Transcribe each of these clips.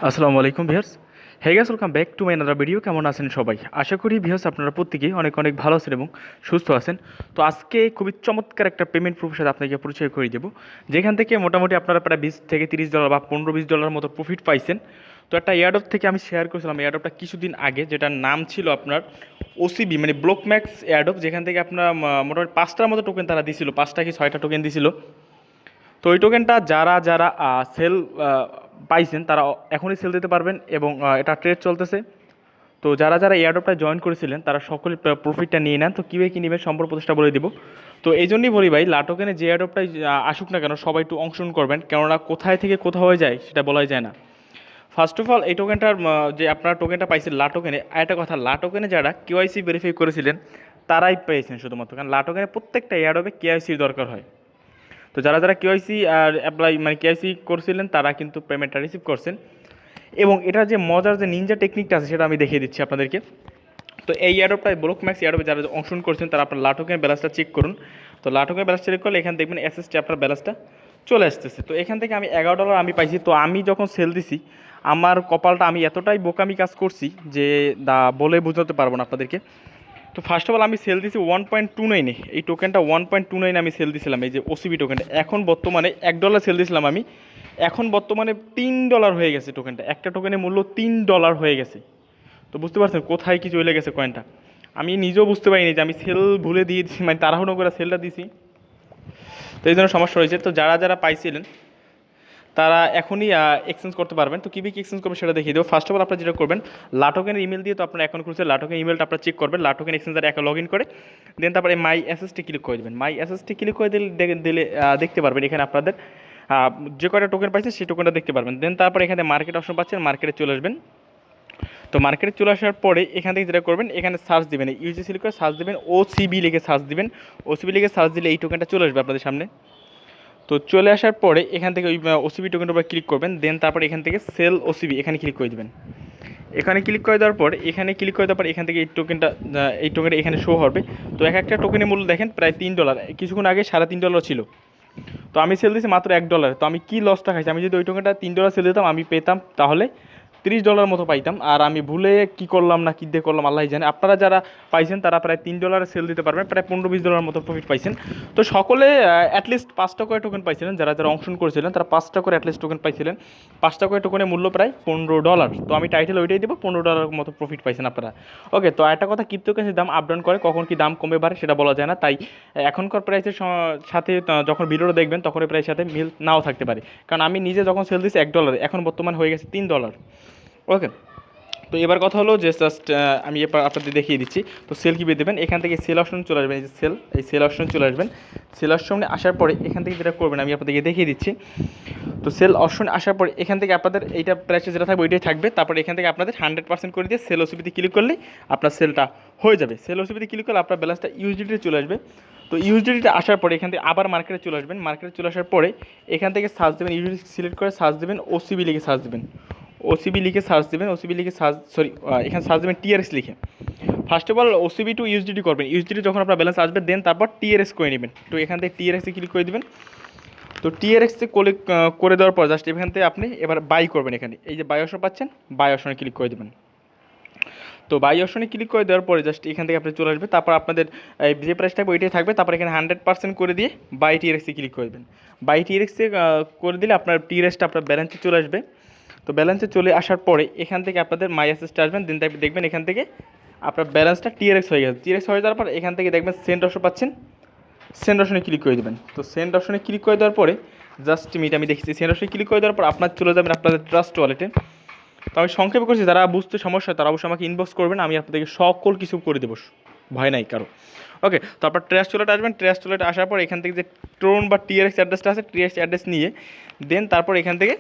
আসসালামু আলাইকুম viewers. Hey guys, welcome back to my another video. কেমন আছেন সবাই? আশা করি ভিউয়ার্স আপনারা প্রত্যেকেই অনেক অনেক ভালো আছেন এবং সুস্থ আছেন। তো আজকে খুবই চমৎকার একটা পেমেন্ট প্রুফের সাথে আপনাকে পরিচয় করে দেবো, যেখান থেকে মোটামুটি আপনারা প্রায় $20 থেকে $30 বা $15-20 মতো প্রফিট পাইছেন। তো একটা এয়ারড্রপ থেকে আমি শেয়ার করেছিলাম এয়ারড্রপটা কিছুদিন আগে, যেটার নাম ছিল আপনার ওসিবি, মানে ব্লক ম্যাক্স এয়ারড্রপ, যেখান থেকে আপনার মোটামুটি 5টার মতো টোকেন তারা দিছিল, 5টা কি 6টা টোকেন দিছিল। তো ওই টোকেনটা যারা যারা সেল পাইছেন তারা এখনই সেল দিতে পারবেন এবং এটা ট্রেড চলতেছে। তো যারা যারা এয়ারড্রপটা জয়েন করেছিলেন তারা সকলে প্রফিটটা নিয়ে নেন। তো কীভাবে কী নেবেন সম্পূর্ণ প্রচেষ্টা বলে দিব। তো এই জন্যই বলি ভাই, লাটোকেনে যে এয়ারড্রপটাই আসুক না কেন সবাই একটু অংশগ্রহণ করবেন, কেননা কোথায় থেকে কোথাও হয়ে যায় সেটা বলাই যায় না। ফার্স্ট অফ অল এই টোকেনটার যে আপনারা টোকেনটা পাইছেন লাটোকেনে, একটা কথা, লাটোকেনে যারা কেওয়াইসি ভেরিফাই করেছিলেন তারাই পেয়েছেন শুধুমাত্র, কারণ লাটোকেনে প্রত্যেকটা এয়ারড্রপে কেওয়াইসির দরকার হয়। তো যারা যারা কেওয়াইসি আর অ্যাপ্লাই মানে কেওয়াইসি করছিলেন তারা কিন্তু পেমেন্টটা রিসিভ করছেন। এবং এটার যে মজার যে নিনজা টেকনিকটা আছে সেটা আমি দেখিয়ে দিচ্ছি আপনাদেরকে। তো এই এয়ারড্রপটায় ব্লক ম্যাক্স এয়ারড্রপে যারা অংশগ্রহণ করছেন তারা আপনার লাটোকের ব্যালেন্সটা চেক করুন। তো লাটোকের ব্যালেন্স চেক করলে এখানে দেখবেন এসএসটি আপনার ব্যালেন্সটা চলে আসতেছে। তো এখান থেকে আমি $11 আমি পাইছি। তো আমি যখন সেল দিছি আমার কপালটা, আমি এতটাই বোকামি কাজ করছি যে বলে বোঝাতে পারবো না আপনাদেরকে। তো ফার্স্ট অফ অল আমি সেল দিছি 1.29-এ, এই টোকেনটা 1.29 আমি সেল দিছিলাম, এই যে ওসিবি টোকেনটা। এখন বর্তমানে $1 সেল দিছিলাম আমি, এখন বর্তমানে $3 হয়ে গেছে টোকেনটা, একটা টোকেনের মূল্য $3 হয়ে গেছে। তো বুঝতে পারছেন কোথায় কি চলে গেছে কয়েনটা। আমি নিজেও বুঝতে পারিনি যে আমি সেল ভুলে দিয়ে দিচ্ছি, মানে তাড়াহুড়ো করে সেলটা দিছি। তো এই জন্য সমস্যা হয়েছে। তো যারা যারা পাইছিলেন তারা এখনই এক্সচেঞ্জ করতে পারবেন। তো কীভাবে এক্সচেঞ্জ করবেন সেটা দেখিয়ে দেবো। ফার্স্ট অফ অল আপনারা যেটা করবেন, লাটোকেনের ইমেল দিয়ে তো আপনার অ্যাকাউন্ট খুলছে, লাটোকেন ইমেলটা আপনারা চেক করবেন, LATOKEN exchanger account log in করে দেন তারপরে মাই এসএসটি ক্লিক করে দেবেন। মাই এসএসটি ক্লিক করে দিলে দেখতে পারবেন এখানে আপনাদের যে কয়টা টোকেন পাইছে সেই টোকেনটা দেখতে পারবেন। দেন তারপরে এখানে মার্কেট অপশন পাচ্ছেন, মার্কেটে চলে আসবেন। তো মার্কেটে চলে আসার পরে এখান থেকে যেটা করবেন, এখানে সার্চ দেবেন, ইউজি সিলেক্ট করে সার্চ দেবেন, ওসিবি লিখে সার্চ দিবেন। ওসিবি লিখে সার্চ দিলে এই টোকেনটা চলে আসবে আপনাদের সামনে। তো চলে আসার পরে এখান থেকে ওই ওসিবি টোকেনের উপর ক্লিক করবেন। দেন তারপরে এখান থেকে সেল ওসিবি এখানে ক্লিক করে দেবেন। এখানে ক্লিক করে দেওয়ার পর এখান থেকে এই টোকেনটা এখানে শো হবে। তো এক একটা টোকেনের মূল্য দেখেন প্রায় $3, কিছুক্ষণ আগে $3.5 ছিল। তো আমি সেল দিয়েছি মাত্র $1। তো আমি কি লসটা খাইছি, আমি যদি ওই টোকেনটা $3 সেল দিতাম আমি পেতাম তাহলে $30 মতো পাইতাম। আর আমি ভুলে কি করলাম না কি দিয়ে করলাম আল্লাহ জানে। আপনারা যারা পাইছেন তারা প্রায় $3 সেল দিতে পারবেন, প্রায় $15-20 মতো প্রফিট পাইছেন। তো সকলে অ্যাটলিস্ট 5টা করে টোকেন পাইছিলেন, যারা যারা অংশগ্রহণ করেছিলেন তারা 5টা করে অ্যাটলিস্ট টোকেন পাইছিলেন। 5টা করে টোকেনের মূল্য প্রায় $15। তো আমি টাইটেল ওইটাই দেবো, $15 মতো প্রফিট পাইছেন আপনারা। ওকে, তো একটা কথা, ক্রিপ্টোকারেন্সির দাম আপ ডাউন করে, কখন কি দাম কমে বাড়ে সেটা বলা যায় না। তাই এখনকার প্রাইসের সাথে যখন ভিডিওটা দেখবেন তখন এই প্রাইসের সাথে মিল নাও থাকতে পারে, কারণ আমি নিজে যখন সেল দিচ্ছি $1, এখন বর্তমান হয়ে গেছে $3। ওকে, তো এবার কথা হলো যে জাস্ট আমি এবার আপনাদের দেখিয়ে দিচ্ছি। তো সেল কীভাবে দেবেন, এখান থেকে সেল অপশন চলে আসবেন, এই যে সেল অপশন চলে আসবেন। সেল অপশনে আসার পরে এখান থেকে যেটা করবেন আমি আপনাদেরকে দেখিয়ে দিচ্ছি। তো সেল অপশনে আসার পরে এখান থেকে আপনাদের এইটা প্রাইসে যেটা থাকবে ওইটাই থাকবে। তারপরে এখান থেকে আপনাদের 100% করে দিয়ে সেল ওসিপিতে ক্লিক করলেই আপনার সেলটা হয়ে যাবে। সেল ওসিপিতে ক্লিক করলে আপনার ব্যালেন্সটা ইউএসডিতে চলে আসবে। তো ইউএসডিতে আসার পরে এখান থেকে আবার মার্কেটে চলে আসবেন। মার্কেটে চলে আসার পরে এখান থেকে সার্চ দেবেন, ইউএসডি সিলেক্ট করে সার্চ দেবেন, ওসিবি লিখে সার্চ দেবেন। এখানে সার্চ দেবেন টিআরএস লিখে। First of all OCB to USDT করবেন, ইউএসডিটি যখন আপনার ব্যালেন্স আসবে দেন তারপর টিআরএস করে নেবেন। তো এখান থেকে টিআরএসে ক্লিক করে দেবেন। তো টিআরএক্সে করে দেওয়ার পর জাস্ট এখান থেকে আপনি এবার বাই করবেন। এখানে এই যে বাই অপশন পাচ্ছেন, বাই অপশনে ক্লিক করে দেবেন। তো বাই অপশনে ক্লিক করে দেওয়ার পরে জাস্ট এখান থেকে আপনি চলে আসবে। তারপর আপনাদের যে প্রাইস থাকবে ওইটাই থাকবে। তারপর এখানে 100% করে দিয়ে বাই টিআরএক্সে ক্লিক করে দেবেন। বাই টিআরএক্সে করে দিলে আপনার টিআরএক্সটা আপনার ব্যালেন্সে চলে আসবে। তো ব্যালেন্সে চলে আসার পরে এখান থেকে আপনাদের মাই অ্যাসেসটা আসবেন। দেন দেখবেন এখান থেকে আপনার ব্যালেন্সটা টিআরএক্স হয়ে গেছে। টিআরএক্স হয়ে যাওয়ার পর এখান থেকে দেখবেন সেন্ড অপশন পাচ্ছেন, সেন্ড অপশনে ক্লিক করে দেবেন। তো সেন্ড অপশনে ক্লিক করে দেওয়ার পরে জাস্ট আমি দেখেছি, সেন্ড অপশনে ক্লিক করে দেওয়ার পর আপনার চলে যাবেন আপনাদের ট্রাস্ট ওয়ালেটে। তো আমি সংক্ষেপে করছি, যারা বুঝতে সমস্যা হয় তারা অবশ্যই আমাকে ইনবক্স করবেন, আমি আপনাদেরকে সকল কিছু করে দেবো, ভয় নাই কারো। ওকে, তো আপনার ট্রাস্ট ওয়ালেটে আসবেন। ট্রাস্ট ওয়ালেটে আসার পর এখান থেকে যে ট্রোন বা টিআরএক্স অ্যাড্রেসটা আছে, টিআরএক্স অ্যাড্রেস নিয়ে দেন তারপর এখান থেকে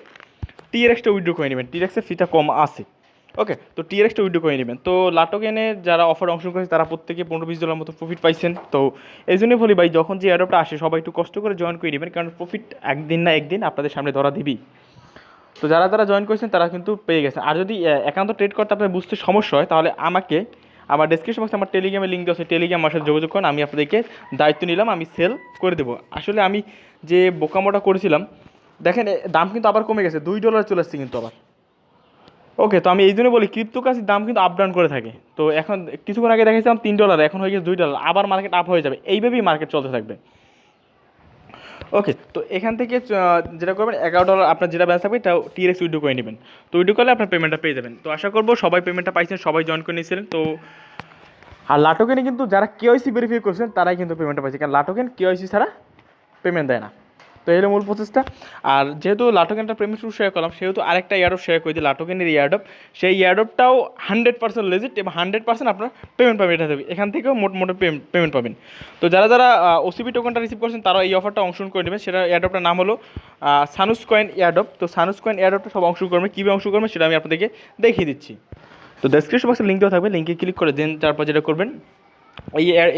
টিআরএক্সটা উইথড্র করে নেবেন। টিআরএক্সের ফিটা কম আছে। ওকে, তো টিআরএক্সটা উইথড্র করে নেবেন। তো লাটোকেনে যারা অফার অংশগ্রহণ করেছে তারা প্রত্যেকে $15-20 মতো প্রফিট পাইছেন। তো এই জন্যই বলি ভাই, যখন যে অ্যাডপটা আসে সবাই একটু কষ্ট করে জয়েন করে নেবেন, কারণ প্রফিট একদিন না একদিন আপনাদের সামনে ধরা দিবি। তো যারা যারা জয়েন করেছেন তারা কিন্তু পেয়ে গেছে। আর যদি একান্ত ট্রেড করতে আপনার বুঝতে সমস্যা হয় তাহলে আমাকে আমার ডেসক্রিপশন বক্সে আমার টেলিগ্রামের লিঙ্ক দেওয়া আছে, টেলিগ্রাম আমার সাথে যোগাযোগ করুন, আমি আপনাদেরকে দায়িত্ব নিলাম, আমি সেল করে দেবো। আসলে আমি যে বোকামোটা করেছিলাম, দেখেন দাম কিন্তু আবার কমে গেছে, $2 চলে আসছে কিন্তু আবার। ওকে, তো আমি এই জন্য বলি ক্রিপ্টোকারেন্সির দাম কিন্তু আপ ডাউন করে থাকে। তো এখন কিছুক্ষণ আগে দেখেছিলাম $3, এখন হয়ে গেছে $2, আবার মার্কেট আপ হয়ে যাবে, এইভাবেই মার্কেট চলতে থাকবে। ওকে, তো এখান থেকে যেটা করবেন $11 আপনার যেটা ব্যালেন্স থাকবে এটা টিএক্স উইথড্র করে নেবেন। তো উইথড্র করলে আপনার পেমেন্টটা পেয়ে যাবেন। তো আশা করবো সবাই পেমেন্টটা পাইছেন, সবাই জয়েন করে নিয়েছিলেন। তো আর লাটোকেনে কিন্তু যারা কেওয়াইসি ভেরিফাই করছেন তারাই কিন্তু পেমেন্টটা পাইছে, কারণ লাটোকেন কেওয়াইসি ছাড়া পেমেন্ট দেয় না। তো এই হলো মূল প্রসেসটা। আর যেহেতু লাটোকেনটা পেমেন্ট শুরু শেয়ার করলাম, সেহেতু আরেকটা ইয়ারডপ শেয়ার করে দিই, লাটোকেনের ইয়ারডপ। সেই ইয়ারডপটাও 100% লেজিট এবং 100% আপনার পেমেন্ট পাবেন এটা থেকে, এখান থেকেও মোটামুটি পেমেন্ট পাবেন। তো যারা যারা ওসিবি টোকেনটা রিসিভ করছেন তারা এই অফারটা অংশগ্রহণ করে নেবেন। সেটা ইয়ারডপটার নাম হলো সানুস কয়েন ইয়ারডপ। তো সানুস কয়েন ইয়ারডপটা সব অংশগ্রহণ করবেন, কীভাবে অংশগ্রহণ করবেন সেটা আমি আপনাদেরকে দেখিয়ে দিচ্ছি। তো ডেসক্রিপশন বক্সে লিঙ্ক দেওয়া থাকবে, লিঙ্কে ক্লিক করে দেন, তারপর যেটা করবেন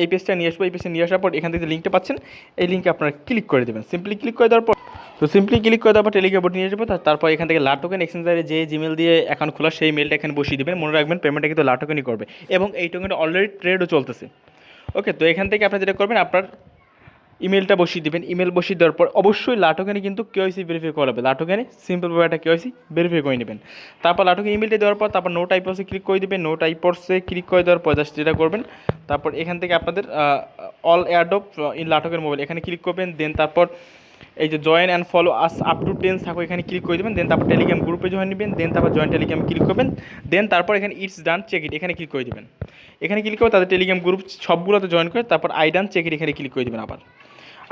এই পেজটা নিয়ে আসবো। এই পেজটা নিয়ে আসার পর এখান থেকে লিঙ্কটা পাচ্ছেন, এই লিঙ্কে আপনারা ক্লিক করে দেবেন। সিম্পলি ক্লিক করে দেওয়ার পর টেলিগ্রাম বোর্ড নিয়ে যাবো। তারপর এখান থেকে লাটোকেন এক্সচেঞ্জারে যে জিমেল দিয়ে অ্যাকাউন্ট খোলা সেই মেলটা এখানে বসিয়ে দেবেন। মনে রাখবেন পেমেন্টটা কিন্তু লাটোকেনই করবে এবং এই টোকেনটা অলরেডি ট্রেডও চলতেছে। ওকে, তো এখান থেকে আপনারা যেটা করবেন আপনার ইমেলটা বসিয়ে দেবেন। ইমেল বসিয়ে দেওয়ার পর অবশ্যই লাটোকেনে কিন্তু কেওয়াইসি ভেরিফাই করা হবে, লাটোকেনে সিম্পলভাবে একটা কেওয়াইসি ভেরিফাই করে নেবেন। তারপর লাটোকেন ইমেলটা দেওয়ার পর তারপর নো টাইপসে ক্লিক করে দেবেন। নো টাইপসে ক্লিক করে দেওয়ার পর জাস্ট যেটা করবেন, তারপর এখান থেকে আপনাদের all AirDrop in LATOKEN mobile এখানে ক্লিক করবেন। দেন তারপর এই যে join and follow us up to 10 থাকো এখানে ক্লিক করে দেবেন। দেন তারপর টেলিগ্রাম গ্রুপে জয়েন নেবেন। দেন তারপর জয়েন টেলিগ্রামে ক্লিক করবেন। দেন তারপর এখানে ইটস ডান চেক ইট এখানে ক্লিক করে দেবেন। এখানে ক্লিক করে তাদের টেলিগ্রাম গ্রুপ সবগুলোতে জয়েন করে তারপর আই ডান চেক ইট এখানে ক্লিক করে দেবেন।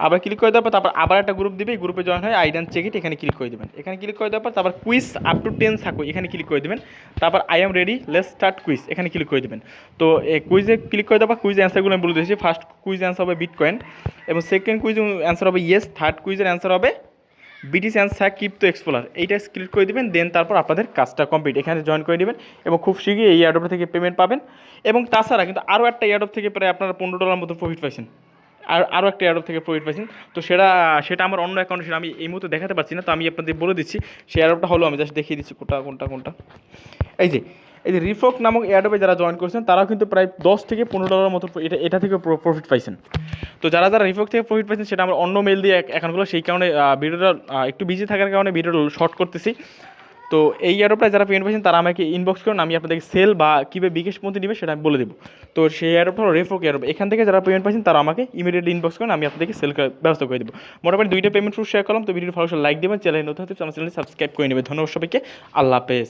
আবার ক্লিক করে দেওয়ার পর তারপর আবার একটা গ্রুপ দিবে, এই গ্রুপে জয়েন হয় আই ডান চেক ইট এখানে ক্লিক করে দেবেন। এখানে ক্লিক করে দেওয়ার পর তারপর কুইজ আপ টু 10 থাকো এখানে ক্লিক করে দেবেন। তারপর I am ready let's start quiz এখানে ক্লিক করে দেবেন। তো এই কুইজে ক্লিক করে দেওয়ার পর কুইজ অ্যান্সারগুলো আমি বলে দিয়েছি। ফার্স্ট কুইজ অ্যান্সার হবে বিটকয়েন এবং সেকেন্ড কুইজ অ্যান্সার হবে ইয়েস, থার্ড কুইজের অ্যান্সার হবে বিটিসি অ্যান্সার ক্রিপ্টো এক্সপ্লোরার, এইটা ক্লিক করে দেবেন। দেন তারপর আপনাদের কাজটা কমপ্লিট এখানে জয়েন করে দেবেন এবং খুব শীঘ্রই এই এয়ারড্রপ থেকে পেমেন্ট পাবেন। এবং তাছাড়া কিন্তু আরও একটা এয়ারড্রপ থেকে প্রায় আপনারা $15 মতো প্রফিট পাইছেন, আরও একটা এয়ারড্রপ থেকে প্রফিট পাইছেন। তো সেটা আমার অন্য অ্যাকাউন্টে, সেটা আমি এই মুহূর্তে দেখাতে পারছি না, তো আমি আপনাদের বলে দিচ্ছি। সেই এয়ারড্রপটা হলো, আমি জাস্ট দেখিয়ে দিচ্ছি কোনটা এই যে রিফক নামক এয়ারড্রপে যারা জয়েন করেছেন তারাও কিন্তু প্রায় $10 থেকে $15 মতো এটা থেকে প্রফিট পাইছেন। তো যারা রিফক থেকে প্রফিট পাইছেন সেটা আমার অন্য মেল দিয়ে অ্যাকাউন্টগুলো, সেই কারণে ভিডিওটা একটু বিজি থাকার কারণে ভিডিওটা শর্ট করতেছি। তো এই এয়ারড্রপটা যারা পেমেন্ট পাইছেন তারা আমাকে ইনবক্স করুন, আমি আপনাদেরকে সেল বা কীভাবে বিকাশ পদ্ধতি নেবে সেটা আমি বলে দেবো। তো সেই এয়ারড্রপটা হলো রেফক এয়ারড্রপ, এখান থেকে যারা পেমেন্ট পাইছেন তারা আমাকে ইমিডিয়েটলি ইনবক্স করুন, আমি আপনাদেরকে সেল করার ব্যবস্থা করে দেবো। মোটামুটি 2টা পেমেন্ট প্রুফ শেয়ার করলাম। তো ভিডিও ভালো লাইক দেবেন, চ্যানেল নতুন হতে চ্যানেল সাবস্ক্রাইব করে নেবেন। ধন্যবাদ সবাইকে, আল্লাহ হাফেজ।